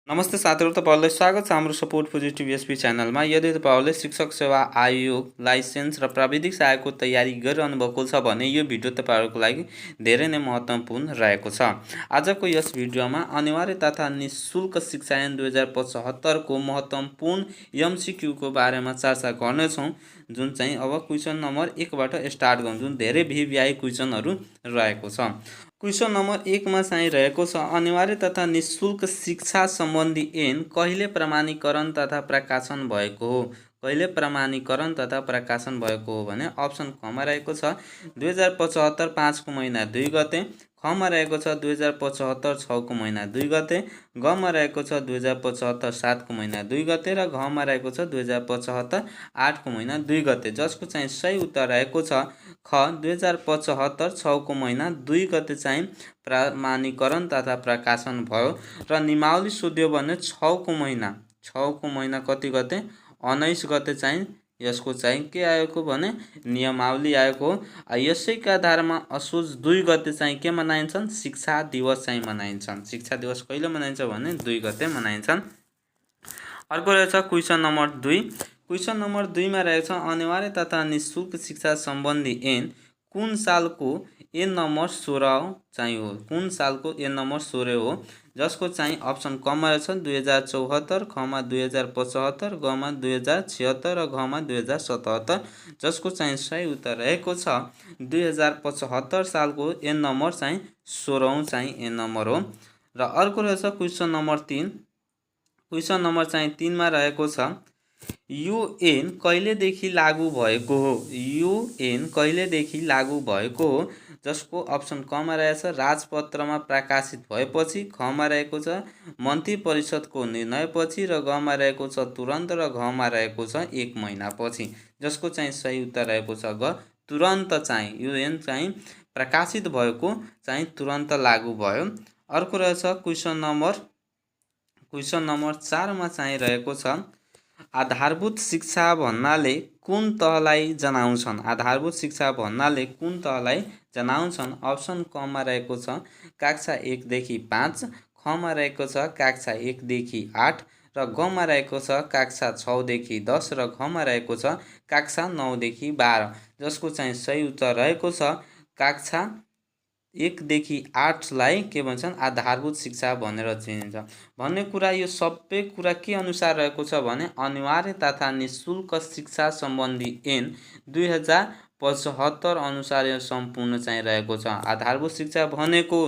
नमस्ते साथीहरू, तपाईँहरूलाई स्वागत छ हाम्रो सपोर्ट पोजिटिभ एसपी च्यानलमा। यदि तपाईँहरूले शिक्षक सेवा आयोग लाइसेन्स र प्राविधिक सहायकको तयारी गरिरहनु भएको छ भने यो भिडियो तपाईँहरूको लागि धेरै नै महत्त्वपूर्ण रहेको छ। आजको यस भिडियोमा अनिवार्य तथा निःशुल्क शिक्षा ऐन 2075 महत्त्वपूर्ण एमसीक्यूको बारेमा चर्चा गर्नेछौँ, जुन चाहिँ अब क्वेसन नम्बर 1 बाट स्टार्ट गर्छौँ, जुन धेरै भिभिआई क्वेसनहरू रहेको छ। क्वेसन नम्बर 1 मा चाहिँ रहेको छ, अनिवार्य तथा निःशुल्क शिक्षा सम्बन्धी ऐन कहिले प्रमाणीकरण तथा प्रकाशन भएको हो? कहिले प्रमाणीकरण तथा प्रकाशन भएको हो भने अप्सन क मा रहेको छ 2075 5 को महिना 2 गते, ख मा रहेको छ 2075 6 को महिना 2 गते, ग मा रहेको छ 2075 7 को महिना 2 गते र घ मा रहेको छ 2075 8 को महिना 2 गते, जसको चाहिँ सही उत्तर रहेको छ ख 2075 6 को महिना 2 गते चाहिँ प्रमाणीकरण तथा प्रकाशन भयो। र नियमावली सोध्यो भने 6 को महिना कति गते 19 गते चाहिँ यसको चाहिँ के आएको भने नियमावली आएको हो। यसैका आधारमा असोज 2 गते चाहिँ के मनाइन्छन्? शिक्षा दिवस चाहिँ मनाइन्छन्। शिक्षा दिवस कहिले मनाइन्छ भने 2 गते मनाइन्छन्। अर्को रहेछ क्वेसन नम्बर 2। क्वेसन नम्बर 2 मा रहेको छ, अनिवार्य तथा निःशुल्क शिक्षा सम्बन्धी ऐन कुन सालको ऐन नम्बर 16 चाहिँ हो? कुन सालको ऐन नम्बर 16 हो? जसको चाहिँ अप्सन क मा रहेछ 2074, ख मा 2075, ग मा 2076 र घ मा 2077, जसको चाहिँ सही उत्तर रहेको छ 2075 सालको ऐन नम्बर चाहिँ 16औं चाहिँ ऐन नम्बर हो। र अर्को रहेछ क्वेसन नम्बर 3। क्वेसन नम्बर चाहिँ 3 मा रहेको छ, यो ऐन कहिलेदेखि लागू भएको हो? यो ऐन कहिलेदेखि लागू भएको हो? जसको अप्सन क मा रहेछ राजपत्रमा प्रकाशित भएपछि, ख मा रहेको छ मन्त्री परिषदको निर्णयपछि र ग मा रहेको छ तुरन्त र घ मा रहेको छ 1 महिनापछि, जसको चाहिँ सही उत्तर रहेको छ ग तुरन्त चाहिँ यो ऐन चाहिँ प्रकाशित भएको चाहिँ तुरन्त लागू भयो। अर्को रहेछ क्वेसन नम्बर 4 मा चाहिँ रहेको छ, आधारभूत शिक्षा भन्नाले कुन तहलाई जनाउँछन्? आधारभूत शिक्षा भन्नाले कुन तहलाई जनाउँछन्? अप्सन क मा रहेको छ कक्षा 1 देखि 5, ख मा रहेको छ कक्षा 1 देखि 8 र ग मा रहेको छ कक्षा 6 देखि 10 र घ मा रहेको छ कक्षा 9 देखि 12, जसको चाहिँ सही उत्तर रहेको छ कक्षा 1 देखि 8 लाई के भन्छन्? आधारभूत शिक्षा भनेर चिनिन्छ। भन्ने कुरा यो सबै कुरा के अनुसार रहेको छ भने अनिवार्य तथा निःशुल्क शिक्षा सम्बन्धी ऐन 2075 अनुसार यो सम्पूर्ण चाहिँ रहेको छ। आधारभूत शिक्षा भनेको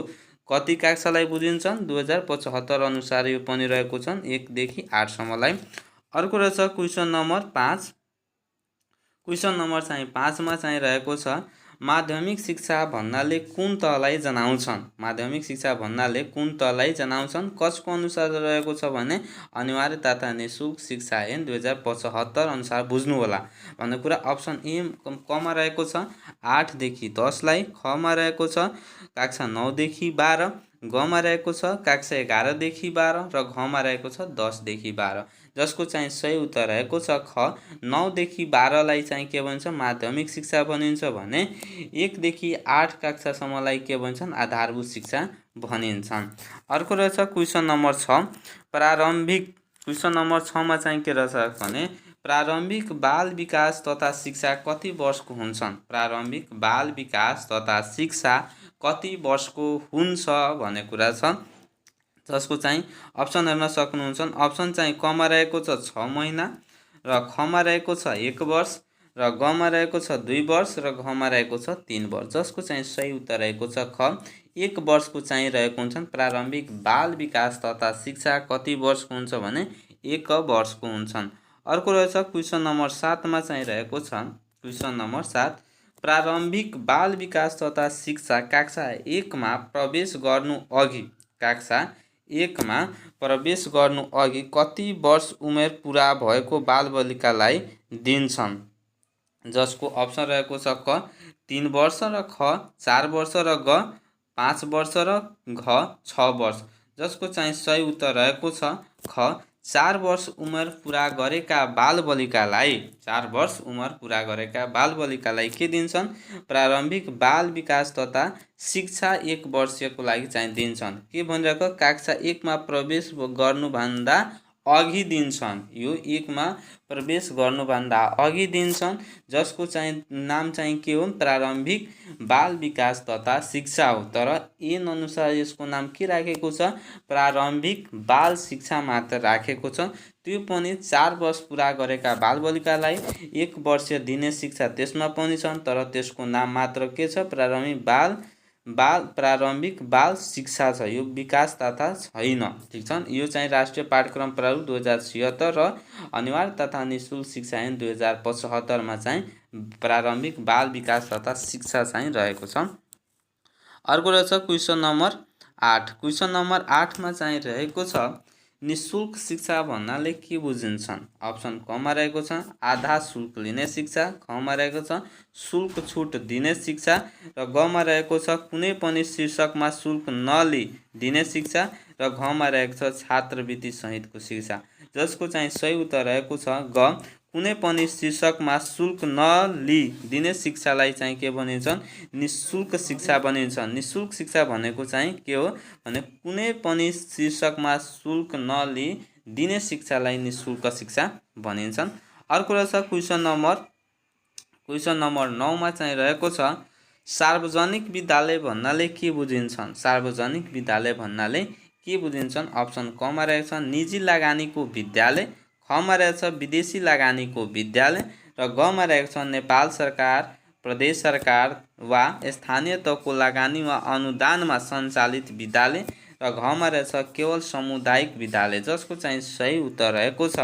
कति कक्षालाई बुझिन्छन्? 2075 अनुसार यो पनि रहेको छन् 1 देखि 8 सम्मलाई। अर्को रहेछ क्वेसन नम्बर 5। क्वेसन नम्बर चाहिँ 5 मा चाहिँ रहेको छ, माध्यमिक शिक्षा भन्नाले कुन तहलाई जनाउँछन्? माध्यमिक शिक्षा भन्नाले कुन तहलाई जनाउँछन्? कसको अनुसार रहेको छ भने अनिवार्य तथा निःशुल्क शिक्षा ऐन 2075 अनुसार बुझ्नु होला भन्ने कुरा। अप्सन ए क मा रहेको छ 8 देखि 10 लाई, ख मा रहेको छ कक्षा 9 देखि 12, ग मा रहेको छ कक्षा 11 देखि 12 र घ मा रहेको छ 10 देखि 12, जसको चाहिँ सही उत्तर रहेको छ ख 9 देखि 12 लाई चाहिँ के भन्छ? माध्यमिक शिक्षा भनिन्छ भने 1 देखि 8 कक्षासम्मलाई के भन्छन्? आधारभूत शिक्षा भनिन्छन्। अर्को रहेछ क्वेसन नम्बर 6, प्रारम्भिक। क्वेसन नम्बर 6 मा चाहिँ के रहेछ भने प्रारम्भिक बाल विकास तथा शिक्षा कति वर्षको हुन्छन्? प्रारम्भिक बाल विकास तथा शिक्षा कति वर्षको हुन्छ भन्ने कुरा छ, जसको चाहिँ अप्सन हेर्न सक्नुहुन्छ। अप्सन चाहिँ क मा रहेको छ 6 महिना र ख मा रहेको छ 1 वर्ष र ग मा रहेको छ 2 वर्ष र घ मा रहेको छ 3 वर्ष, जसको चाहिँ सही उत्तर रहेको छ ख 1 वर्षको चाहिँ रहेको हुन्छन्। प्रारम्भिक बाल विकास तथा शिक्षा कति वर्षको हुन्छ भने 1 वर्षको हुन्छन्। अर्को रहेछ क्वेसन नम्बर 7 मा चाहिँ रहेको छ, क्वेसन नम्बर 7, प्रारम्भिक बाल विकास तथा शिक्षा कक्षा 1 मा प्रवेश गर्नु अघि, कक्षा 1 मा प्रवेश गर्नु अघि कति वर्ष उमेर पुरा भएको बालबालिकालाई दिन्छन्? जसको अप्सन रहेको छ क 3 वर्ष र ख 4 वर्ष र ग 5 वर्ष र घ 6 वर्ष, जसको चाहिँ सही उत्तर रहेको छ ख 4 वर्ष उमेर पुरा गरेका बालबालिकालाई 4 वर्ष उमेर पुरा गरेका बालबालिकालाई के दिन्छन्? प्रारम्भिक बाल विकास तथा शिक्षा 1 वर्षको लागि चाहिँ दिन्छन्। के भनिरहेको? कक्षा 1 मा प्रवेश गर्नुभन्दा अघि दिन्छन्। यो 1 मा प्रवेश गर्नुभन्दा अघि दिन्छन्, जसको चाहिँ नाम चाहिँ के हो? प्रारम्भिक बाल विकास तथा शिक्षा हो। तर ऐन अनुसार यसको नाम के राखेको छ? प्रारम्भिक बाल शिक्षा मात्र राखेको छ। त्यो पनि 4 वर्ष पुरा गरेका बालबालिकालाई 1 वर्ष दिने शिक्षा त्यसमा पनि छन्, तर त्यसको नाम मात्र के छ? प्रारम्भिक बाल शिक्षा छ। यो विकास तथा छैन। ठीक छ। यो चाहिँ राष्ट्रिय पाठ्यक्रम प्रारूप 2076 र अनिवार्य तथा निःशुल्क शिक्षा ऐन 2075 मा चाहिँ प्रारम्भिक बाल विकास तथा शिक्षा चाहिँ रहेको छ। अर्को रहेछ क्वेसन नम्बर 8। क्वेसन नम्बर 8 मा चाहिँ रहेको छ निःशुल्क शिक्षा भन्नाले के बुझिन्छन्? अप्सन क मा रहेको छ आधा शुल्क लिने शिक्षा, ख मा रहेको छ शुल्क छुट दिने शिक्षा र ग मा रहेको छ कुनै पनि शीर्षकमा शुल्क नलि दिने शिक्षा र घ मा रहेको छ छात्रवृत्ति सहितको शिक्षा। जसको चाहिँ सही उत्तर रहेको छ ग, कुनै पनि शीर्षकमा शुल्क नलि दिने शिक्षालाई चाहिँ के भनिन्छ? निःशुल्क शिक्षा भनिन्छ। निःशुल्क शिक्षा भनेको चाहिँ के हो भने कुनै पनि शीर्षकमा शुल्क नलि दिने शिक्षालाई निःशुल्क शिक्षा भनिन्छ। अर्को रहेछ क्वेसन नम्बर 9 मा चाहिँ रहेको छ सार्वजनिक विद्यालय भन्नाले के बुझिन्छन्? सार्वजनिक विद्यालय भन्नाले के बुझिन्छन्? अप्सन क मा रहेको छ निजी लगानीको विद्यालय, ख मा रहेको छ विदेशी लगानीको विद्यालय र ग मा रहेको छ नेपाल सरकार, प्रदेश सरकार वा स्थानीय तहको लगानी वा अनुदानमा सञ्चालित विद्यालय र घ मा रहेछ केवल सामुदायिक विद्यालय। जसको चाहिँ सही उत्तर रहेको छ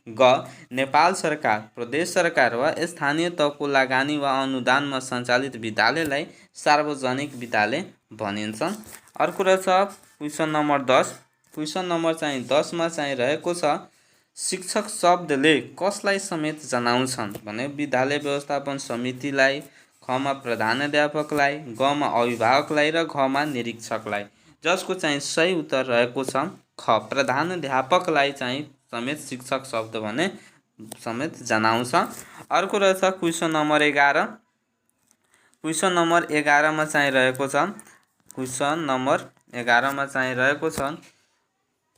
ग, नेपाल सरकार, प्रदेश सरकार वा स्थानीय तहको लगानी वा अनुदानमा सञ्चालित विद्यालयलाई सार्वजनिक विद्यालय भनिन्छ। अर्को रहेछ क्वेसन नम्बर 10। क्वेसन नम्बर चाहिँ 10 मा चाहिँ रहेको छ शिक्षक शब्दले कसलाई समेत जनाउँछन् भने विद्यालय व्यवस्थापन समितिलाई, ख मा प्रधानाध्यापकलाई, ग मा अभिभावकलाई र घ मा निरीक्षकलाई। जसको चाहिँ सही उत्तर रहेको छ ख, प्रधानाध्यापकलाई चाहिँ समेत शिक्षक शब्द भने समेत जनाउँछ। अर्को रहेछ क्वेसन नम्बर 11। क्वेसन नम्बर 11 मा चाहिँ रहेको छ क्वेसन नम्बर 11 मा चाहिँ रहेको छ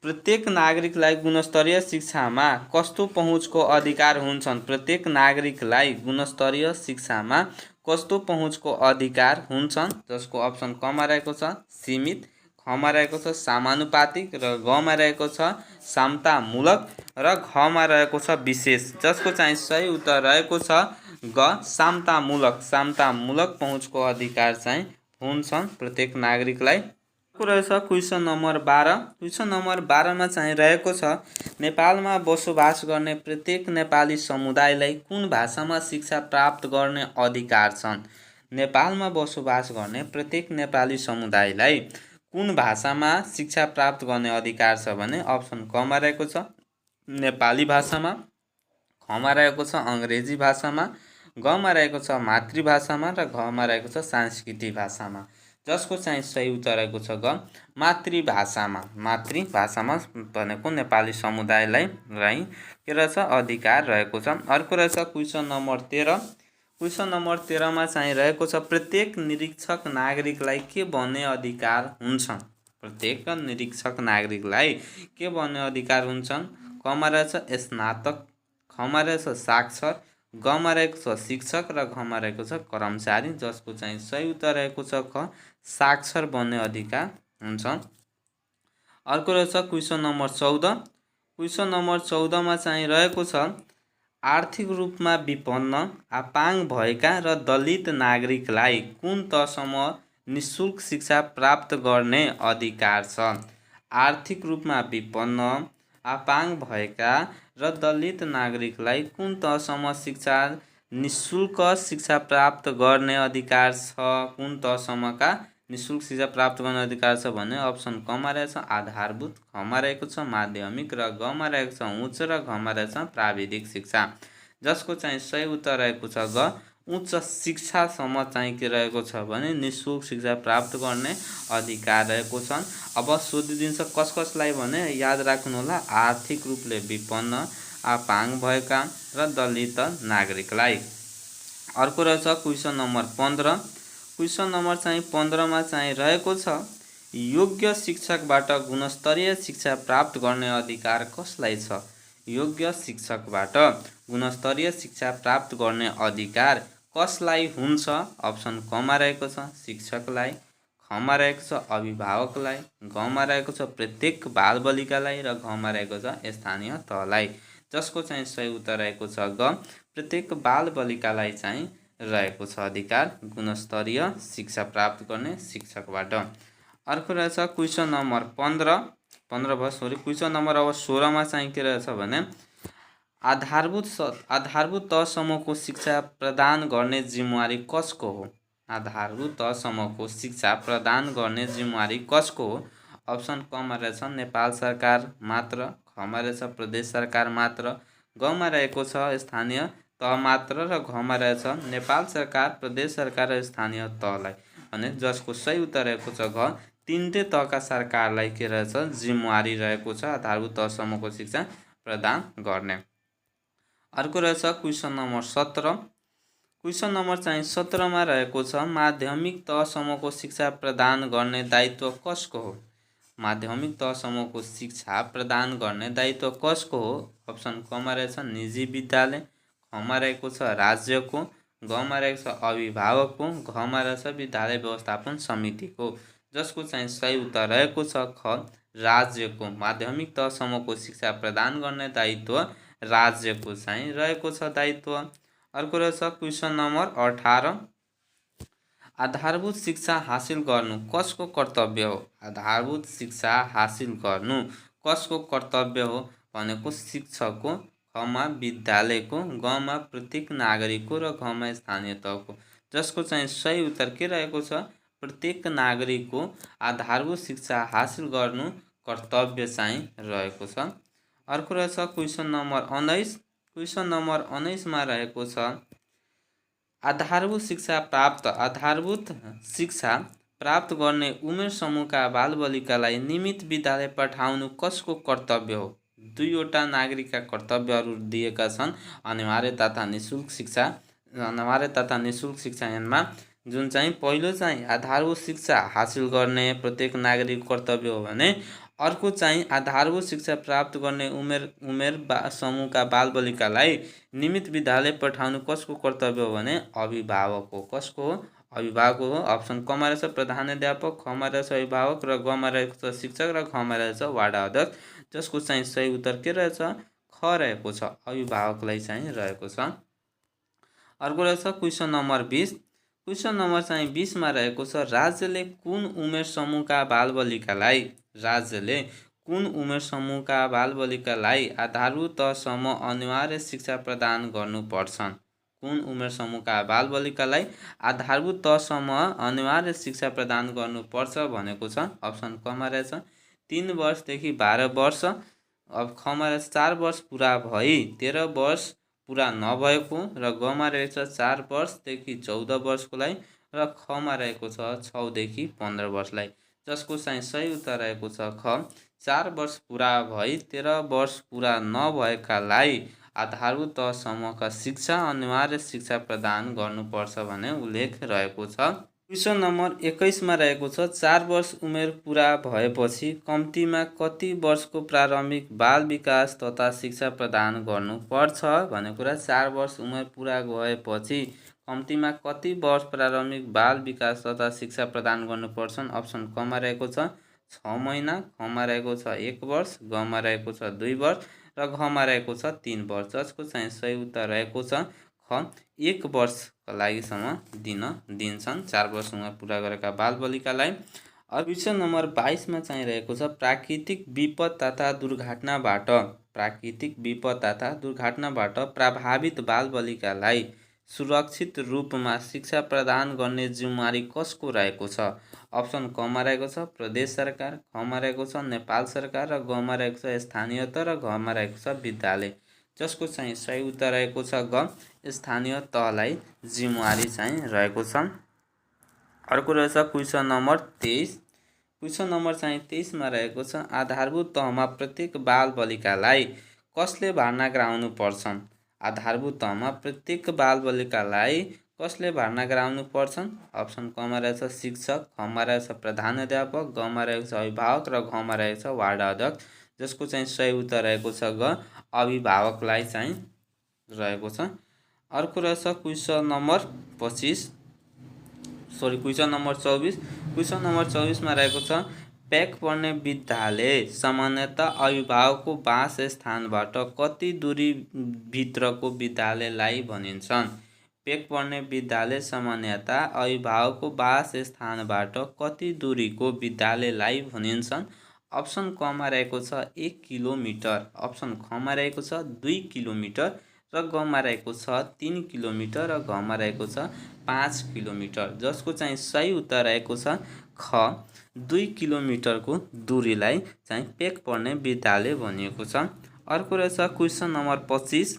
प्रत्येक नागरिकलाई गुणस्तरीय शिक्षामा कस्तो पहुँचको अधिकार हुन्छन्? प्रत्येक नागरिकलाई गुणस्तरीय शिक्षामा कस्तो पहुँचको अधिकार हुन्छन्? जसको अप्सन क मा रहेको छ सीमित, ख मा रहेको छ समानुपातिक र ग मा रहेको छ समतामूलक र घ मा रहेको छ विशेष। जसको चाहिँ सही उत्तर रहेको छ ग, समतामूलक। समतामूलक पहुँचको अधिकार चाहिँ हुन्छन् प्रत्येक नागरिकलाई। रहेछ क्वेसन नम्बर 12। क्वेसन नम्बर 12 मा चाहिँ रहेको छ नेपालमा बसोबास गर्ने प्रत्येक नेपाली समुदायलाई कुन भाषामा शिक्षा प्राप्त गर्ने अधिकार छन्? नेपालमा बसोबास गर्ने प्रत्येक नेपाली समुदायलाई कुन भाषामा शिक्षा प्राप्त गर्ने अधिकार छ भने अप्सन क मा रहेको छ नेपाली भाषामा, ख मा रहेको छ अङ्ग्रेजी भाषामा, ग मा रहेको छ मातृभाषामा र घ मा रहेको छ सांस्कृतिक भाषामा। जसको चाहिँ सही उत्तर रहेको छ ग, मातृभाषामा। मातृभाषामा भनेको नेपाली समुदायलाई के रहेछ अधिकार रहेको छ। अर्को रहेछ क्वेसन नम्बर 13। क्वेसन नम्बर 13 मा चाहिँ रहेको छ प्रत्येक निरीक्षक नागरिकलाई के भन्ने अधिकार हुन्छन्? प्रत्येक निरीक्षक नागरिकलाई के भन्ने अधिकार हुन्छन्? क मा रहेछ स्नातक, ख मा रहेछ साक्षर, ग मा रहेको छ शिक्षक र घ मा रहेको छ कर्मचारी। जसको चाहिँ सही उत्तर रहेको छ ख, साक्षर बन्ने अधिकार हुन्छ। अर्को रहेछ क्वेसन नम्बर 14। क्वेसन नम्बर 14 मा चाहिँ रहेको छ आर्थिक रूपमा विपन्न, अपाङ्ग भएका र दलित नागरिकलाई कुन तहसम्म निःशुल्क शिक्षा प्राप्त गर्ने अधिकार छ? आर्थिक रूपमा विपन्न, अपाङ्ग भएका र दलित नागरिकलाई कुन तहसम्म निःशुल्क शिक्षा प्राप्त गर्ने अधिकार छ? कुन तहसम्मका निःशुल्क शिक्षा प्राप्त गर्ने अधिकार छ भने अप्सन क मा रहेछ आधारभूत, ख मा रहेको छ माध्यमिक र ग मा रहेको छ उच्च र घ मा रहेछ प्राविधिक शिक्षा। जसको चाहिँ सही उत्तर रहेको छ ग, उच्च शिक्षासम्म चाहिँ के रहेको छ भने निःशुल्क शिक्षा प्राप्त गर्ने अधिकार रहेको छन्। अब सोधिदिन्छ कस कसलाई भने याद राख्नु होला, आर्थिक रूपले विपन्न, अपाङ्ग भएका र दलित नागरिकलाई। अर्को रहेछ क्वेसन नम्बर 15। क्वेसन नम्बर चाहिँ 15मा चाहिँ रहेको छ योग्य शिक्षकबाट गुणस्तरीय शिक्षा प्राप्त गर्ने अधिकार कसलाई छ? योग्य शिक्षकबाट गुणस्तरीय शिक्षा प्राप्त गर्ने अधिकार कसलाई हुन्छ? अप्सन कमा रहेको छ शिक्षकलाई, खमा रहेको छ अभिभावकलाई, घमा रहेको छ प्रत्येक बालबालिकालाई र घमा रहेको छ स्थानीय तहलाई। जसको चाहिँ सही उत्तर रहेको छ ग, प्रत्येक बालबालिकालाई चाहिँ रहेको छ अधिकार गुणस्तरीय शिक्षा प्राप्त गर्ने शिक्षकबाट। अर्को रहेछ क्वेसन नम्बर 15 भयो सरी। क्वेसन नम्बर अब 16मा चाहिँ के रहेछ भने आधारभूत तहसम्मको शिक्षा प्रदान गर्ने जिम्मेवारी कसको हो? आधारभूत तहसम्मको शिक्षा प्रदान गर्ने जिम्मेवारी कसको हो? अप्सन कमा रहेछ नेपाल सरकार मात्र, खमा रहेछ प्रदेश सरकार मात्र, गमा रहेको छ स्थानीय तह मात्र र घमा रहेछ नेपाल सरकार, प्रदेश सरकार र स्थानीय तहलाई। भने जसको सही उत्तर रहेको छ घ, तीनटै तहका सरकारलाई के रहेछ जिम्मेवारी रहेको छ आधारभूत तहसम्मको शिक्षा प्रदान गर्ने। अर्को रहेछ क्वेसन नम्बर 17। क्वेसन नम्बर चाहिँ 17मा रहेको छ माध्यमिक तहसम्मको शिक्षा प्रदान गर्ने दायित्व कसको हो? माध्यमिक तहसम्मको शिक्षा प्रदान गर्ने दायित्व कसको हो? अप्सन कमा रहेछ निजी विद्यालय, खमा रहेको छ राज्यको, गमा रहेको छ अभिभावकको, घमा रहेछ विद्यालय व्यवस्थापन समितिको। जसको चाहिँ सही उत्तर रहेको छ ख, राज्यको। माध्यमिक तहसम्मको शिक्षा प्रदान गर्ने दायित्व राज्यको चाहिँ रहेको छ दायित्व। अर्को रहेछ क्वेसन नम्बर 18। आधारभूत शिक्षा हासिल गर्नु कसको कर्तव्य हो? आधारभूत शिक्षा हासिल गर्नु कसको कर्तव्य हो भनेको शिक्षकको, खमा विद्यालयको, गमा प्रत्येक नागरिकको र घमा स्थानीय तहको। जसको चाहिँ सही उत्तर के रहेको छ? प्रत्येक नागरिकको आधारभूत शिक्षा हासिल गर्नु कर्तव्य चाहिँ रहेको छ। अर्को रहेछ क्वेसन नम्बर 19। क्वेसन नम्बर 19मा रहेको छ आधारभूत शिक्षा प्राप्त गर्ने उमेर समूहका बालबालिकालाई नियमित विद्यालय पठाउनु कसको कर्तव्य हो? दुईवटा नागरिकका कर्तव्यहरू दिएका छन्, अनिवार्य तथा निःशुल्क शिक्षा यानमा। जुन चाहिँ पहिलो चाहिँ आधारभूत शिक्षा हासिल गर्ने प्रत्येक नागरिक कर्तव्य हो भने अर्को चाहिँ आधारभूत शिक्षा प्राप्त गर्ने उमेर समूहका बालबालिकालाई नियमित विद्यालय पठाउनु कसको कर्तव्य हो भने अभिभावक हो। कसको हो? अभिभावक हो। अप्सन कमा रहेछ प्रधानाध्यापक, खमा रहेछ अभिभावक र गमा रहेको छ शिक्षक र घमा रहेछ वार्ड अध्यक्ष। जसको चाहिँ सही उत्तर के रहेछ? ख रहेको छ, अभिभावकलाई चाहिँ रहेको छ। अर्को रहेछ क्वेसन नम्बर 20। क्वेसन नम्बर चाहिँ 20मा रहेको छ राज्यले कुन उमेर समूहका बालबालिकालाई आधारभूत तहसम्म अनिवार्य शिक्षा प्रदान गर्नुपर्छन्? कुन उमेर समूहका बालबालिकालाई आधारभूत तहसम्म अनिवार्य शिक्षा प्रदान गर्नुपर्छ भनेको छ। अप्सन कमा रहेछ 3 वर्षदेखि 12 वर्ष, अब खमा रहेछ 4 वर्ष पुरा भई 13 वर्ष पुरा नभएको र गमा रहेछ 4 वर्षदेखि 14 वर्षकोलाई र खमा रहेको छ 6 देखि 15 वर्षलाई। जसको चाहिँ सही उत्तर रहेको छ ख, 4 वर्ष पुरा भई 13 वर्ष पुरा नभएकालाई आधारभूत तहसम्मका शिक्षा अनिवार्य शिक्षा प्रदान गर्नुपर्छ भन्ने उल्लेख रहेको छ। क्वेसन नम्बर 21मा रहेको छ 4 वर्ष उमेर पुरा भएपछि कम्तीमा कति वर्षको प्रारम्भिक बाल विकास तथा शिक्षा प्रदान गर्नुपर्छ भन्ने कुरा। 4 वर्ष उमेर पुरा भएपछि कम्तीमा कति वर्ष प्रारम्भिक बाल विकास तथा शिक्षा प्रदान गर्नुपर्छन्? अप्सन कमा रहेको छ 6 महिना, खमा रहेको छ 1 वर्ष, गमा रहेको छ 2 वर्ष र घमा रहेको छ 3 वर्ष। जसको चाहिँ सही उत्तर रहेको छ ख, 1 वर्षका लागिसम्म दिन्छन् 4 वर्ष उमेर पुरा गरेका बालबालिकालाई। क्वेसन नम्बर 22मा चाहिँ रहेको छ प्राकृतिक विपद तथा दुर्घटनाबाट प्रभावित बालबालिकालाई सुरक्षित रूपमा शिक्षा प्रदान गर्ने जिम्मेवारी कसको रहेको छ? अप्सन कमा रहेको छ प्रदेश सरकार, खमा रहेको छ नेपाल सरकार र गमा रहेको छ स्थानीय तह र घमा रहेको छ विद्यालय। जसको चाहिँ सही उत्तर रहेको छ ग, स्थानीय तहलाई जिम्मेवारी चाहिँ रहेको छ। अर्को रहेछ क्वेसन नम्बर 23। क्वेसन नम्बर चाहिँ 23 मा रहेको छ आधारभूत तहमा प्रत्येक बालबालिकालाई कसले भर्ना गराउनु पर्छन्? आधारभूत तहमा प्रत्येक बालबालिकालाई कसले भर्ना गराउनु पर्छन्? अप्सन क मा रहेछ शिक्षक, ख मा रहेछ प्रधानाध्यापक, ग मा रहेको छ अभिभावक र घ मा रहेको छ वार्ड अध्यक्ष। जसको चाहिँ सही उत्तर रहेको छ ग, अभिभावकलाई चाहिँ रहेको छ। अर्को रहेछ question number 24। Question number 24। Question number 24 मा रहेको छ प्याक पर्ने विद्यालय सामान्यतः अभिभावकको वास स्थानबाट कति दूरी भित्रको विद्यालयलाई भनिन्छन्? प्याक पर्ने विद्यालय सामान्यतः अभिभावकको वास स्थानबाट कति दूरीको विद्यालयलाई भनिन्छन्? अप्सन क मा रहेको छ 1 किलोमिटर, अप्सन ख मा रहेको छ 2 किलोमिटर र ग मा रहेको छ 3 किलोमिटर र घ मा रहेको छ 5 किलोमिटर। जसको चाहिँ सही उत्तर रहेको छ ख, 2 किलोमिटरको दूरीलाई चाहिँ प्याक पर्ने विद्यालय भनिएको छ। अर्को रहेछ क्वेसन नम्बर 25।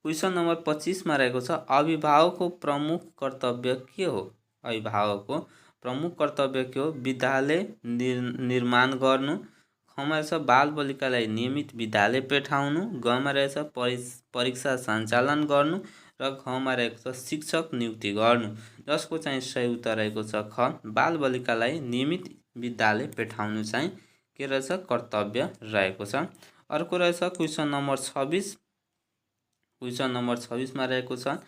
क्वेसन नम्बर 25 मा रहेको छ अभिभावकको प्रमुख कर्तव्य के हो? अभिभावकको प्रमुख कर्तव्य के हो? विद्यालय निर्माण गर्नु, ख मा रहेछ बालबालिकालाई नियमित विद्यालय पठाउनु, ग मा रहेछ परीक्षा सञ्चालन गर्नु र घ मा रहेको छ शिक्षक नियुक्ति गर्नु। जसको चाहिँ सही उत्तर रहेको छ ख, बालबालिकालाई नियमित विद्यालय पठाउनु चाहिँ के रहेछ कर्तव्य रहेको छ। अर्को रहेछ क्वेसन नम्बर 26। क्वेसन नम्बर 26 मा रहेको छ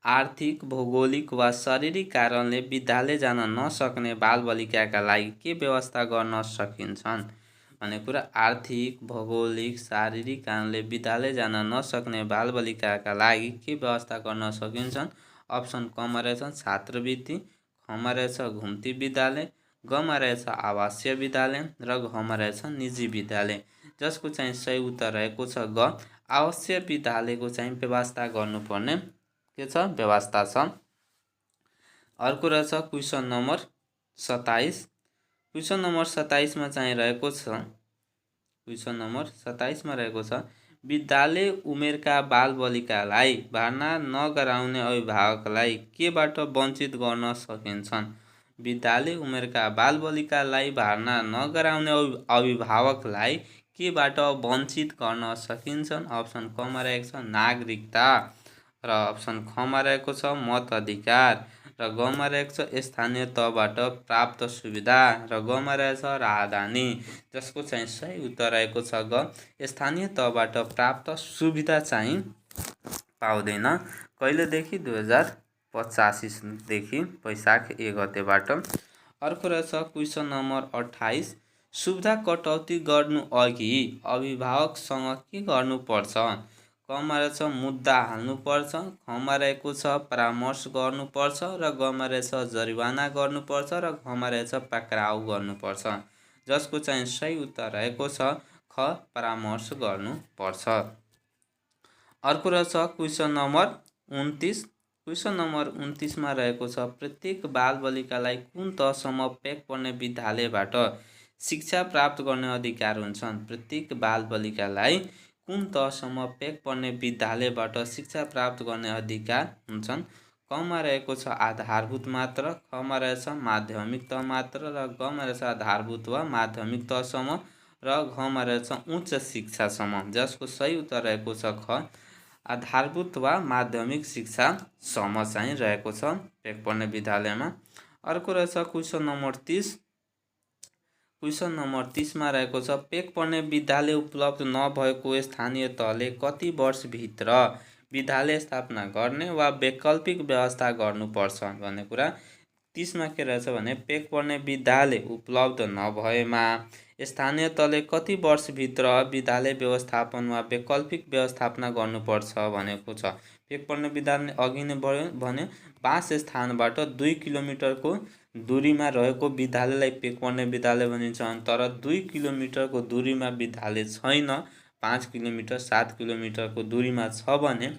आर्थिक, भौगोलिक वा शारीरिक कारणले विद्यालय जान नसक्ने बालबालिकाका लागि के व्यवस्था गर्न सकिन्छन्? भन्ने कुरा आर्थिक, भौगोलिक, शारीरिक कारणले विद्यालय जान नसक्ने बालबालिकाका लागि के व्यवस्था गर्न सकिन्छन्? अप्सन क मा रहेछ छात्रवृत्ति, ख मा रहेछ घुम्ती विद्यालय, ग मा रहेछ आवासीय विद्यालय र घ मा रहेछ निजी विद्यालय। जसको चाहिँ सही उत्तर रहेको छ ग, आवासीय विद्यालयको चाहिँ व्यवस्था गर्नुपर्ने के छ व्यवस्था छ। अर्को रहेछ क्वेसन नम्बर 27। क्वेसन नम्बर 27 मा चाहिँ रहेको छ क्वेसन नम्बर 27 मा रहेको छ विद्यालय उमेरका बालबालिकालाई भर्ना नगराउने अभिभावकलाई केबाट वञ्चित गर्न सकिन्छन्? विद्यालय उमेरका बालबालिकालाई भर्ना नगराउने अभिभावकलाई केबाट वञ्चित गर्न सकिन्छन्? अप्सन क मा रहेको छ नागरिकता र अप्सन ख मा रहेको छ मताधिकार र ग मा रहेको छ स्थानीय तहबाट प्राप्त सुविधा र ग मा रहेछ राहदानी। जसको चाहिँ सही उत्तर रहेको छ ग, स्थानीय तहबाट प्राप्त सुविधा चाहिँ पाउँदैन। कहिलेदेखि? 2085 देखि वैशाख 1 गतेबाट। अर्को रहेछ क्वेसन नम्बर 28। सुविधा कटौती गर्नु अघि अभिभावकसँग के गर्नुपर्छ? क मा रहेछ मुद्दा हाल्नुपर्छ, ख मा रहेको छ परामर्श गर्नुपर्छ र ग मा रहेछ जरिवाना गर्नुपर्छ र घ मा रहेछ पक्राउ गर्नुपर्छ। जसको चाहिँ सही उत्तर रहेको छ ख, परामर्श गर्नुपर्छ। अर्को रहेछ क्वेसन नम्बर 29। क्वेसन नम्बर 29 मा रहेको छ प्रत्येक बालबालिकालाई कुन तहसम्म प्याक पर्ने विद्यालयबाट शिक्षा प्राप्त गर्ने अधिकार हुन्छन्? प्रत्येक बालबालिकालाई कुन तहसम्म प्याक पर्ने विद्यालयबाट शिक्षा प्राप्त गर्ने अधिकार हुन्छन्? क मा रहेको छ आधारभूत मात्र, ख मा रहेछ माध्यमिक तह मात्र र ग मा रहेछ आधारभूत वा माध्यमिक तहसम्म र घ मा रहेछ उच्च शिक्षासम्म। जसको सही उत्तर रहेको छ ख, आधारभूत वा माध्यमिक शिक्षासम्म चाहिँ रहेको छ प्याक पर्ने विद्यालयमा। अर्को रहेछ क्वेसन नम्बर 30। क्वेसन नम्बर 30 मा रहेको छ प्याक पर्ने विद्यालय उपलब्ध नभएको स्थानीय तहले कति वर्षभित्र विद्यालय स्थापना गर्ने वा वैकल्पिक व्यवस्था गर्नुपर्छ भन्ने कुरा। 30 मा के रहेछ भने प्याक पर्ने विद्यालय उपलब्ध नभएमा स्थानीय तहले कति वर्षभित्र विद्यालय व्यवस्थापन वा वैकल्पिक व्यवस्थापना गर्नुपर्छ भनेको छ। प्याक पर्ने विद्यालय अघि नै भने वास स्थानबाट 2 किलोमिटरको दूरीमा रहेको विद्यालयलाई प्याक पर्ने विद्यालय भनिन्छ। तर 2 किलोमिटरको दूरीमा विद्यालय छैन, 5 किलोमिटर 7 किलोमिटरको दूरीमा छ भने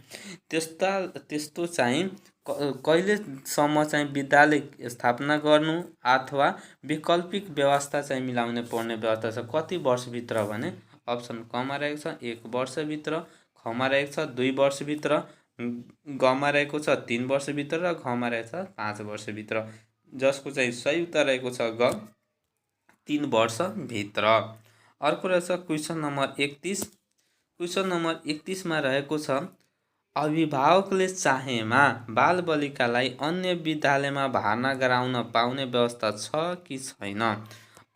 त्यस्तो चाहिँ कहिलेसम्म चाहिँ विद्यालय स्थापना गर्नु अथवा वैकल्पिक व्यवस्था चाहिँ मिलाउने पर्ने व्यवस्था छ। कति वर्षभित्र भने अप्सन क मा रहेको छ 1 वर्षभित्र, खमा रहेको छ 2 वर्षभित्र, गमा रहेको छ 3 वर्षभित्र र घमा रहेको छ 5 वर्षभित्र, जसको चाहिँ सही उत्तर रहेको छ ग 3 वर्षभित्र। अर्को रहेछ क्वेसन नम्बर 31। क्वेसन नम्बर 31 मा रहेको छ अभिभावकले चाहेमा बालबालिकालाई अन्य विद्यालयमा भर्ना गराउन पाउने व्यवस्था छ कि छैन?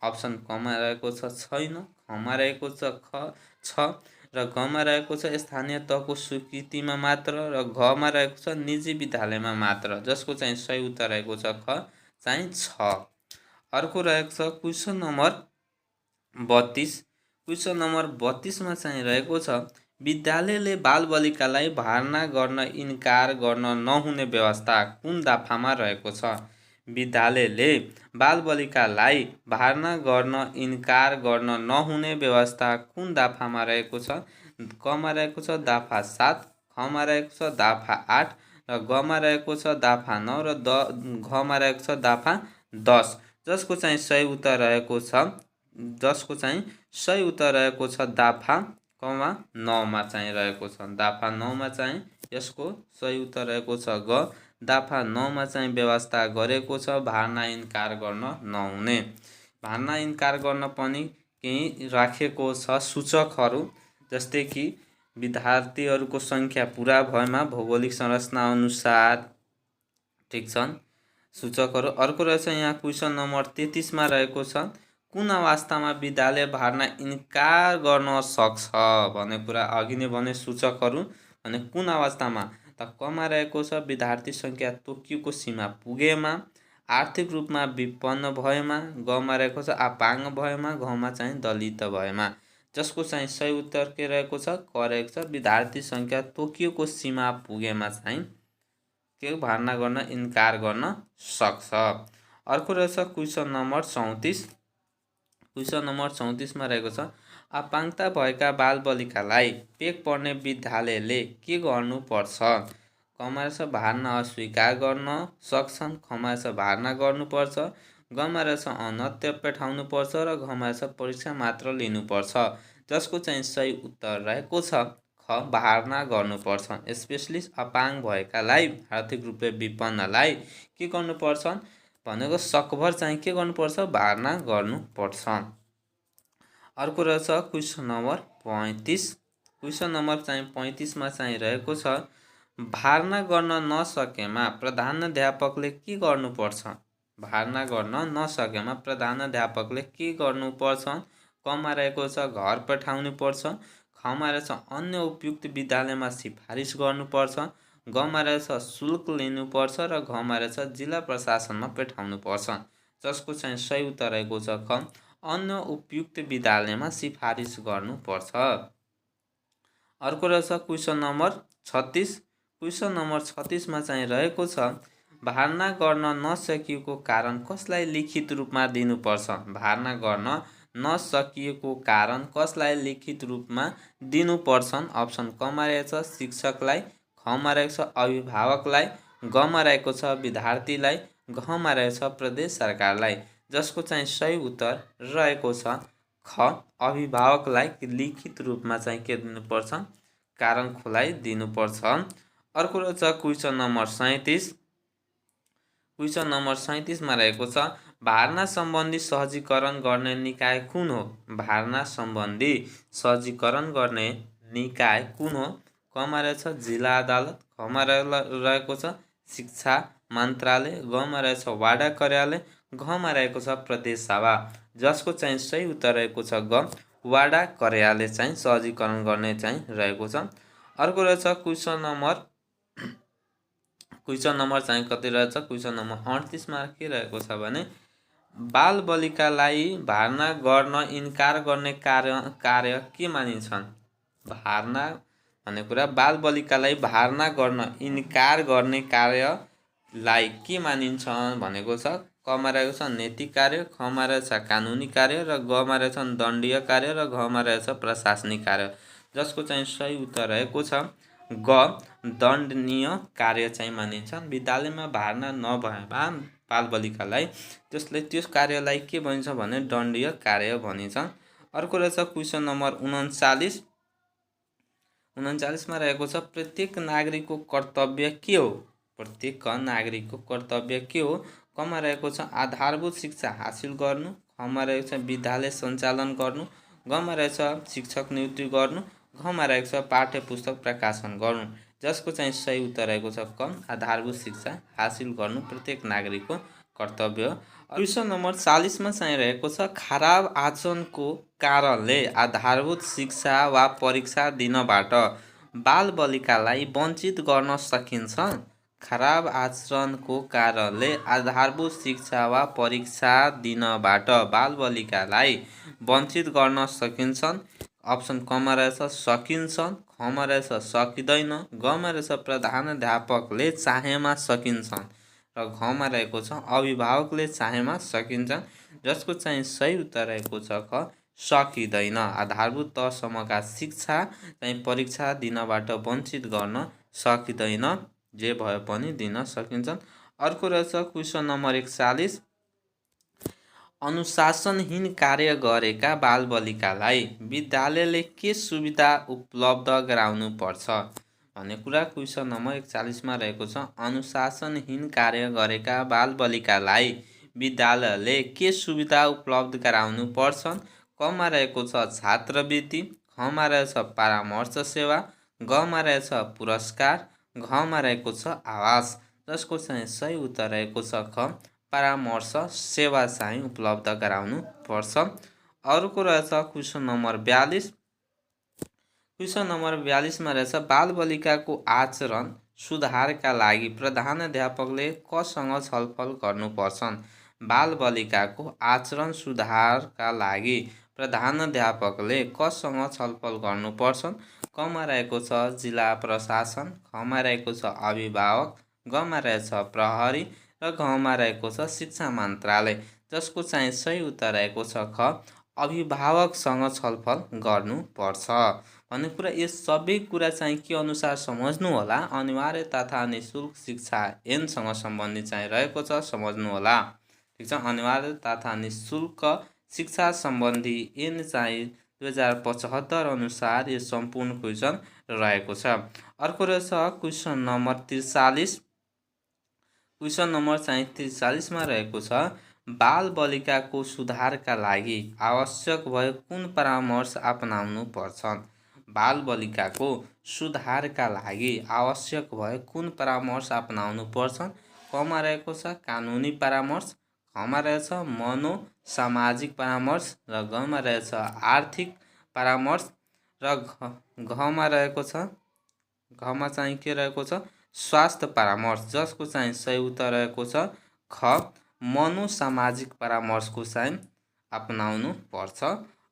अप्सन कमा रहेको छ छैन, खमा रहेको छ र गमा रहेको छ स्थानीय तहको स्वीकृतिमा मात्र र घमा रहेको छ निजी विद्यालयमा मात्र, जसको चाहिँ सही उत्तर रहेको छ ख चाहिँ छ। अर्को रहेको छ क्वेसन नम्बर 32। क्वेसन नम्बर 32 मा चाहिँ रहेको छ विद्यालयले बालबालिकालाई भर्ना गर्न इन्कार गर्न नहुने व्यवस्था कुन दफामा रहेको छ? विद्यालयले बालबालिकालाई भर्ना गर्न इन्कार गर्न नहुने व्यवस्था कुन दफामा रहेको छ? कमा रहेको छ दफा 7, खमा रहेको छ दफा 8 र गमा रहेको छ दफा 9 र घमा रहेको छ दफा 10, जसको चाहिँ सही उत्तर रहेको छ दफा 9 मा चाहिँ रहेको छ। दफा 9 मा चाहिँ यसको सही उत्तर रहेको छ ग। दफा 9 मा चाहिँ व्यवस्था गरेको छ भर्ना इन्कार गर्न नहुने। भर्ना इन्कार गर्न पनि केही राखेको छ सूचकहरू, जस्तै कि विद्यार्थीहरूको सङ्ख्या पुरा भएमा भौगोलिक संरचना अनुसार, ठिक छन् सूचकहरू। अर्को रहेछ यहाँ क्वेसन नम्बर 33 मा रहेको छ कुन अवस्थामा विद्यालय भर्ना इन्कार गर्न सक्छ भन्ने कुरा अघि नै भने सूचकहरू भने कुन अवस्थामा त कमा रहेको छ विद्यार्थी सङ्ख्या तोकिएको सीमा पुगेमा, आर्थिक रूपमा विपन्न भएमा, गमा रहेको छ अपाङ्ग भएमा, घमा चाहिँ दलित भएमा, जसको चाहिँ सही उत्तर के रहेको छ क रहेको छ विद्यार्थी सङ्ख्या तोकिएको सीमा पुगेमा चाहिँ के भर्ना गर्न इन्कार गर्न सक्छ। अर्को रहेछ क्वेसन नम्बर 34। क्वेसन नम्बर 34 मा रहेको छ अपाङ्गता भएका बालबालिकालाई पेक पर्ने विद्यालयले के गर्नुपर्छ? कमा रहेछ भर्ना अस्वीकार गर्न सक्छन्, खमा रहेछ भर्ना गर्नुपर्छ, गमा रहेछ अन्यत्र पठाउनुपर्छ र घमा रहेछ परीक्षा मात्र लिनुपर्छ, जसको चाहिँ सही उत्तर रहेको छ ख भर्ना गर्नुपर्छ। स्पेसली अपाङ्ग भएकालाई, आर्थिक रूपले विपन्नलाई के गर्नुपर्छ भनेको सकभर चाहिँ के गर्नुपर्छ भर्ना गर्नुपर्छ। अर्को रहेछ क्वेसन नम्बर 35। क्वेसन नम्बर चाहिँ 35 मा चाहिँ रहेको छ भर्ना गर्न नसकेमा प्रधानाध्यापकले के गर्नुपर्छ? भर्ना गर्न नसकेमा प्रधानाध्यापकले के गर्नुपर्छ? कमा रहेको छ घर पठाउनु पर्छ, खमा रहेछ अन्य उपयुक्त विद्यालयमा सिफारिस गर्नुपर्छ, गमा रहेछ शुल्क लिनुपर्छ र घमा रहेछ जिल्ला प्रशासनमा पठाउनुपर्छ, जसको चाहिँ सही उत्तर रहेको छ ख अन्य उपयुक्त विद्यालयमा सिफारिस गर्नुपर्छ। अर्को रहेछ क्वेसन नम्बर 36। क्वेसन नम्बर 36 मा चाहिँ रहेको छ भर्ना गर्न नसकिएको कारण कसलाई लिखित रूपमा दिनुपर्छ? भर्ना गर्न नसकिएको कारण कसलाई लिखित रूपमा दिनुपर्छन्? अप्सन कमा रहेछ शिक्षकलाई, खमा रहेको छ अभिभावकलाई, गमा रहेको छ विद्यार्थीलाई, घमा रहेछ प्रदेश सरकारलाई, जसको चाहिँ सही उत्तर रहेको छ ख अभिभावकलाई लिखित रूपमा चाहिँ के दिनुपर्छ कारण खुलाइ दिनुपर्छ। अर्को रहेछ क्वेसन नम्बर 37। क्वेसन नम्बर 37 मा रहेको छ भर्ना सम्बन्धी सहजीकरण गर्ने निकाय कुन हो? भर्ना सम्बन्धी सहजीकरण गर्ने निकाय कुन हो? कमा रहेछ जिल्ला अदालत, खमा रहेको छ शिक्षा मन्त्रालय, गमा रहेछ वाडा कार्यालय, घमा रहेको छ प्रदेश सभा, जसको चाहिँ सही उत्तर रहेको छ ग वाडा कार्यालय चाहिँ सहजीकरण गर्ने चाहिँ रहेको छ। अर्को रहेछ क्वेसन नम्बर चाहिँ कति रहेछ क्वेसन नम्बर 38 मा के रहेको छ भने बालबालिकालाई भर्ना गर्न इन्कार गर्ने कार्य के मानिन्छन्? भर्ना भन्ने कुरा बालबालिकालाई भर्ना गर्न इन्कार गर्ने कार्यलाई के मानिन्छ भनेको छ। कमा रहेको छ नैतिक कार्य, खमा रहेछ कानुनी कार्य र गमा रहेछ दण्डीय कार्य र घमा रहेछ प्रशासनिक कार्य, जसको चाहिँ सही उत्तर रहेको छ ग दण्डनीय कार्य चाहिँ मानिन्छ। विद्यालयमा भर्ना नभएमा बालबालिकालाई त्यस कार्यलाई के भनिन्छ भने दण्डीय कार्य भनिन्छ। अर्को रहेछ क्वेसन नम्बर 39। 39 मा रहेको छ प्रत्येक नागरिकको कर्तव्य के हो? प्रत्येक नागरिकको कर्तव्य के हो? क मा रहेको छ आधारभूत शिक्षा हासिल गर्नु, ख मा रहेको छ विद्यालय सञ्चालन गर्नु, ग मा रहेछ शिक्षक नियुक्ति गर्नु, घ मा रहेको छ पाठ्य पुस्तक प्रकाशन गर्नु। जसको चाहिँ सही उत्तर रहेको छ क आधारभूत शिक्षा हासिल गर्नु प्रत्येक नागरिकको कर्तव्य हो। क्वेसन नम्बर 40 मा चाहिँ रहेको छ खराब आचरणको कारणले आधारभूत शिक्षा वा परीक्षा दिनबाट बालबालिकालाई वञ्चित गर्न सकिन्छ? खराब आचरणको कारणले आधारभूत शिक्षा वा परीक्षा दिनबाट बालबालिकालाई वञ्चित गर्न सकिन्छन्? अप्सन क मा रहेछ सकिन्छन्, ख मा रहेछ सकिँदैन, ग मा रहेछ प्रधानाध्यापकले चाहेमा सकिन्छन् र घ मा रहेको छ अभिभावकले चाहेमा सकिन्छन्। जसको चाहिँ सही उत्तर रहेको छ ख सकिँदैन। आधारभूत तहसम्मका शिक्षा चाहिँ परीक्षा दिनबाट वञ्चित गर्न सकिँदैन, जे भए पनि दिन सकिन्छन्। अर्को रहेछ क्वेसन नम्बर 41 अनुशासनहीन कार्य गरेका बालबालिकालाई विद्यालयले के सुविधा उपलब्ध गराउनु पर्छ भन्ने कुरा क्वेसन नम्बर 41 मा रहेको छ। अनुशासनहीन कार्य गरेका बालबालिकालाई विद्यालयले के सुविधा उपलब्ध गराउनु पर्छन्? क मा रहेको छ छात्रवृत्ति, ख मा रहेछ परामर्श सेवा, ग मा रहेछ पुरस्कार, घ मा रहेको छ आवास। जसको चाहिँ सही उत्तर रहेको छ ख परामर्श सेवा चाहिँ उपलब्ध गराउनु पर्छ। अर्को रहेछ क्वेसन नम्बर 42। क्वेसन नम्बर 42 मा रहेछ बालबालिकाको आचरण सुधारका लागि प्रधानाध्यापकले कसँग छलफल गर्नुपर्छन्? बालबालिकाको आचरण सुधारका लागि प्रधानाध्यापकले कसँग छलफल गर्नुपर्छन्? क मा रहेको छ जिल्ला प्रशासन, ख मा रहेको छ अभिभावक, ग मा रहेछ प्रहरी र घ मा रहेको छ शिक्षा मन्त्रालय। जसको चाहिँ सही उत्तर रहेको छ ख अभिभावकसँग छलफल गर्नुपर्छ भन्ने कुरा। यस सबै कुरा चाहिँ के अनुसार सम्झनु होला? अनिवार्य तथा निःशुल्क शिक्षा ऐनसँग सम्बन्धित चाहिँ रहेको छ, सम्झनु होला। ठिक छ, अनिवार्य तथा निःशुल्क शिक्षा सम्बन्धी ऐन चाहिँ 2075 अनुसार यो सम्पूर्ण क्वेसन रहेको छ। अर्को रहेछ क्वेसन नम्बर 43। क्वेसन नम्बर चाहिँ 43 मा रहेको छ बालबालिकाको सुधारका लागि आवश्यक भए कुन परामर्श अपनाउनु पर्छन्? बालबालिकाको सुधारका लागि आवश्यक भए कुन परामर्श अपनाउनु पर्छन्? क मा रहेको छ कानुनी परामर्श, ख मा रहेछ मनोसामाजिक परामर्श र ग मा रहेछ आर्थिक परामर्श र घ मा रहेको छ घ मा चाहिँ के रहेको छ स्वास्थ्य परामर्श। जसको चाहिँ सही उत्तर रहेको छ ख मनोसामाजिक परामर्शको चाहिँ अपनाउनु पर्छ।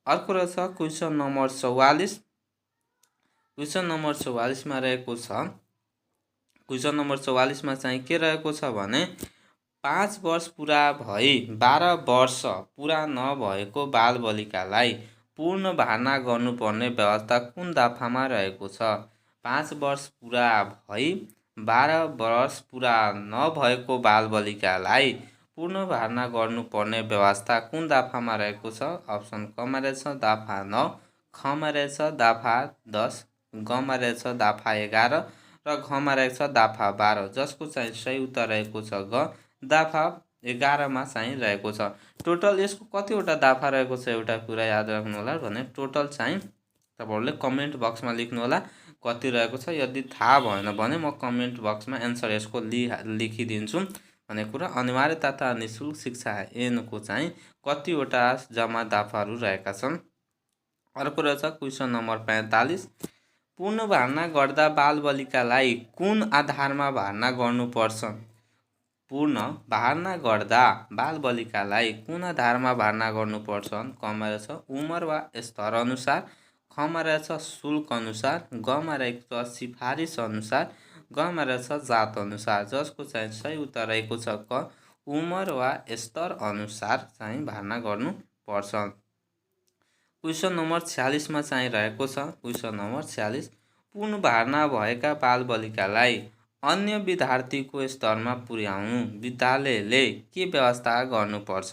अर्को रहेछ क्वेसन नम्बर 44। क्वेसन नम्बर 44 मा रहेको छ क्वेसन नम्बर 44 मा चाहिँ के रहेको छ भने 5 वर्ष पुरा भई 12 वर्ष पुरा नभएको बालबालिकालाई पूर्ण भर्ना गर्नुपर्ने व्यवस्था कुन दफामा रहेको छ? 5 वर्ष पुरा भई 12 वर्ष पुरा नभएको बालबालिकालाई पूर्ण भर्ना गर्नुपर्ने व्यवस्था कुन दफामा रहेको छ? अप्सन क मा रहेछ दफा 9, ख मा रहेछ दफा 10, ग मा रहेछ दफा 11 र घ मा रहेछ दफा 12। जसको चाहिँ सही उत्तर रहेको छ ग दफा 11 मा चाहिँ रहेको छ। टोटल यसको कतिवटा दफा रहेको छ एउटा कुरा याद राख्नु होला भने टोटल चाहिँ तपाईहरुले कमेन्ट बक्समा लेख्नु होला कति रहेको छ। यदि थाहा भएन भने म कमेन्ट बक्समा एन्सर यसको लेखिदिन्छु भन्ने कुरा। अनिवार्य तथा निःशुल्क शिक्षा ऐनको चाहिँ कतिवटा जम्मा दफाहरू रहेका छन्। अर्को रहेछ क्वेसन नम्बर 45। पूर्ण भर्ना गर्दा बालबालिकालाई कुन आधारमा भर्ना गर्नुपर्छ? पूर्ण भर्ना गर्दा बालबालिकालाई कुन आधारमा भर्ना गर्नुपर्छ? क मा रहेछ उमेर वा स्तर अनुसार, ख मा रहेछ शुल्क अनुसार, ग मा रहेको छ सिफारिस अनुसार, ग मा रहेछ जात अनुसार। जसको चाहिँ सही उत्तर रहेको छ क उमेर वा स्तर अनुसार चाहिँ भर्ना गर्नुपर्छ। क्वेसन नम्बर 46 मा चाहिँ रहेको छ क्वेसन नम्बर 46। पूर्ण भर्ना भएका बालबालिकालाई अन्य विद्यार्थीको स्तरमा पुर्याउनु विद्यालयले के व्यवस्था गर्नुपर्छ?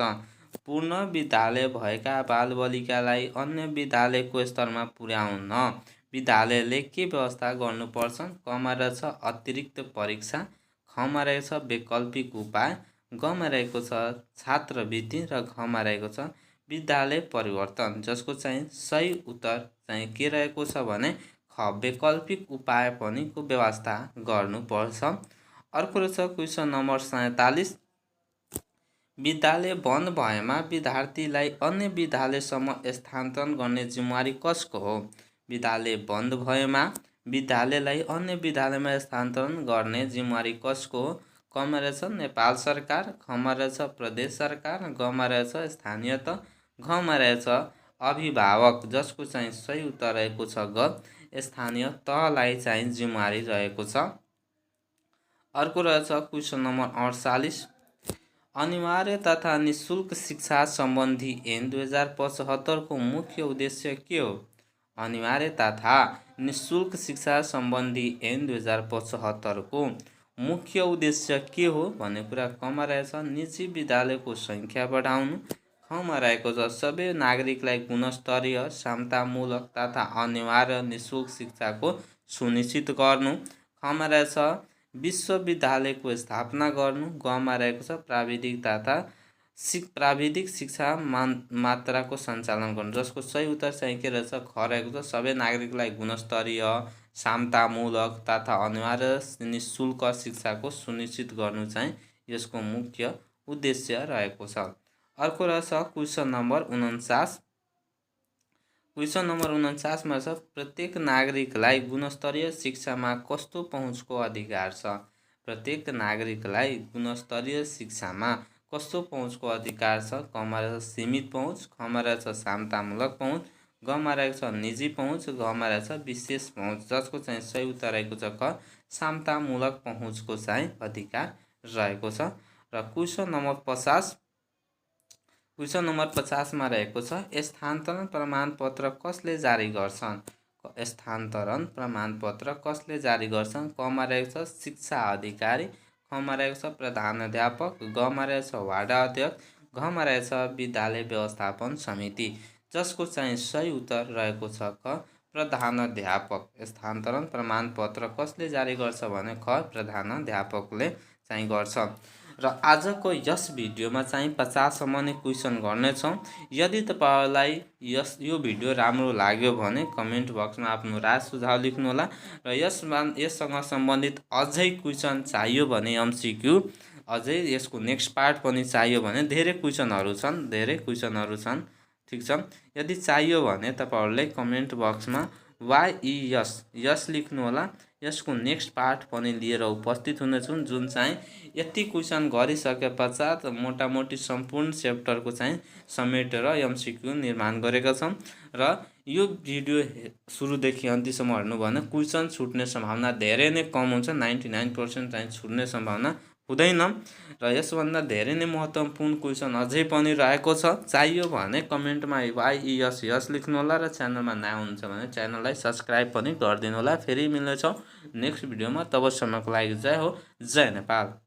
पूर्ण विद्यालय भएका बालबालिकालाई अन्य विद्यालयको स्तरमा पुर्याउन विद्यालयले के व्यवस्था गर्नुपर्छ? कमा रहेछ अतिरिक्त परीक्षा, खमा रहेछ वैकल्पिक उपाय, गमा रहेको छ छात्रवृत्ति र घमा रहेको छ विद्यालय परिवर्तन। जसको चाहिँ सही उत्तर चाहिँ के रहेको छ भने ख वैकल्पिक उपाय पनि को व्यवस्था गर्नुपर्छ। अर्को रहेछ क्वेसन नम्बर 47, विद्यालय बन्द भएमा विद्यार्थीलाई अन्य विद्यालयसम्म स्थानान्तरण गर्ने जिम्मेवारी कसको हो? विद्यालय बन्द भएमा विद्यालयलाई अन्य विद्यालयमा स्थानान्तरण गर्ने जिम्मेवारी कसको हो? कमा रहेछ नेपाल सरकार, खमा रहेछ प्रदेश सरकार, गमा रहेछ स्थानीय त, घमा रहेछ अभिभावक। जसको चाहिँ सही उत्तर रहेको छ ग स्थानीय तहलाई चाहिँ जिम्मेवारी रहेको छ। अर्को रहेछ क्वेसन नम्बर 48, अनिवार्य तथा निःशुल्क शिक्षा सम्बन्धी ऐन 2075 को मुख्य उद्देश्य के हो? अनिवार्य तथा निःशुल्क शिक्षा सम्बन्धी ऐन 2075 को मुख्य उद्देश्य के हो भन्ने कुरा कमा रहेछ निजी विद्यालयको सङ्ख्या बढाउनु, खमा रहेको छ सबै नागरिकलाई गुणस्तरीय समतामूलक तथा अनिवार्य निःशुल्क शिक्षाको सुनिश्चित गर्नु, खमा रहेछ विश्वविद्यालयको स्थापना गर्नु, गमा रहेको छ प्राविधिक शिक्षा मात्राको सञ्चालन गर्नु। जसको सही उत्तर चाहिँ के रहेछ ख रहेको छ सबै नागरिकलाई गुणस्तरीय समतामूलक तथा अनिवार्य निःशुल्क शिक्षाको सुनिश्चित गर्नु चाहिँ यसको मुख्य उद्देश्य रहेको छ। अर्को रहेछ क्वेसन नम्बर 49, क्वेसन नम्बर 49 मा छ प्रत्येक नागरिकलाई गुणस्तरीय शिक्षामा कस्तो पहुँचको अधिकार छ? प्रत्येक नागरिकलाई गुणस्तरीय शिक्षामा कस्तो पहुँचको अधिकार छ? कमा रहेछ सीमित पहुँच, खमा रहेछ समतामूलक पहुँच, गमा रहेको छ निजी पहुँच, घमा रहेछ विशेष पहुँच। जसको चाहिँ सही उत्तर रहेको छ क समतामूलक पहुँचको चाहिँ अधिकार रहेको छ। र क्वेसन नम्बर 50, क्वेसन नम्बर 50 मा रहेको छ स्थानान्तरण प्रमाणपत्र कसले जारी गर्छन्? स्थानान्तरण प्रमाणपत्र कसले जारी गर्छन्? कमा रहेको छ शिक्षा अधिकारी, खमा रहेको छ प्रधानाध्यापक, गमा रहेछ वार्ड अध्यक्ष, घमा रहेछ विद्यालय व्यवस्थापन समिति। जसको चाहिँ सही उत्तर रहेको छ क प्रधानाध्यापक। स्थानान्तरण प्रमाणपत्र कसले जारी गर्छ भने ख प्रधानाध्यापकले चाहिँ गर्छ। र आजको यस भिडियोमा चाहिँ 50 सम्म नै क्वेसन गर्नेछौँ। यदि तपाईलाई यो भिडियो राम्रो लाग्यो भने कमेन्ट बक्समा आफ्नो राय सुझाव लेख्नुहोला। र यससँग सम्बन्धित अझै क्वेसन चाहियो भने एमसीक्यू अझै यसको नेक्स्ट पार्ट पनि चाहियो भने धेरै क्वेसनहरू छन् ठीक छ। यदि चाहियो भने तपाईहरुले कमेन्ट बक्समा YES लेख्नुहोला। यसको नेक्स्ट पार्ट पनि लिएर उपस्थित हुनेछौँ जुन चाहिँ यति क्वेसन गरिसके पश्चात मोटामोटी सम्पूर्ण च्याप्टरको चाहिँ समेटेर एमसीक्यू निर्माण गरेका छौँ। र यो भिडियो सुरुदेखि अन्त्यसम्म हेर्नु भने क्वेसन छुट्ने सम्भावना धेरै नै कम हुन्छ, 99% चाहिँ छुट्ने सम्भावना हुँदैन। र यसभन्दा धेरै नै महत्त्वपूर्ण क्वेसन अझै पनि रहेको छ। चाहियो भने कमेन्टमा YES लेख्नुहोला र च्यानलमा नयाँ हुनुहुन्छ भने च्यानललाई सब्स्क्राइब पनि गरिदिनु होला। फेरि मिल्नेछौँ नेक्स्ट भिडियोमा, तबसम्मको लागि जय हो, जय नेपाल।